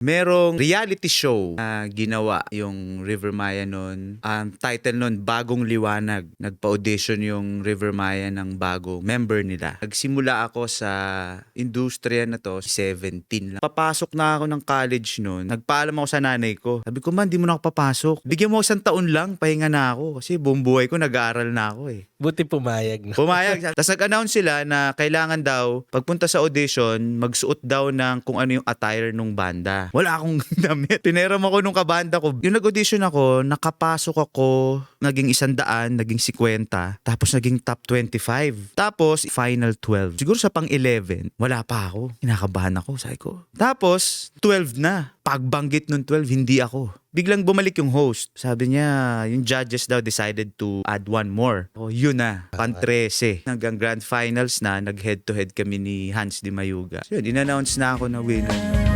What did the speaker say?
Merong reality show na ginawa yung River Maya noon. Title noon, Bagong Liwanag. Nagpa-audition yung River Maya ng bago member nila. Nagsimula ako sa industriya na to, 17 lang. Papasok na ako ng college noon. Nagpaalam ako sa nanay ko. Sabi ko, man, di mo na ako papasok. Bigyan mo ako 1 taon lang, pahinga na ako. Kasi buong buhay ko nag-aaral na ako eh. Buti pumayag na. Pumayag. Tapos nag-announce sila na kailangan daw, pagpunta sa audition, magsuot daw ng kung ano yung attire nung banda. Wala akong damit. Pineram ako nung kabanda ko. Yung nag-audition ako, nakapasok ako, naging 100, naging 50, tapos naging top 25. Tapos, final 12. Siguro sa pang-11, wala pa ako. Kinakabahan ako, sabi ko. Tapos, 12 na. Pagbanggit nung 12, hindi ako. Biglang bumalik yung host. Sabi niya, yung judges daw decided to add 1 more. O yun na, pan-13. Hanggang grand finals na, nag-head-to-head kami ni Hans Di Mayuga. So yun, in-announce na ako na winner.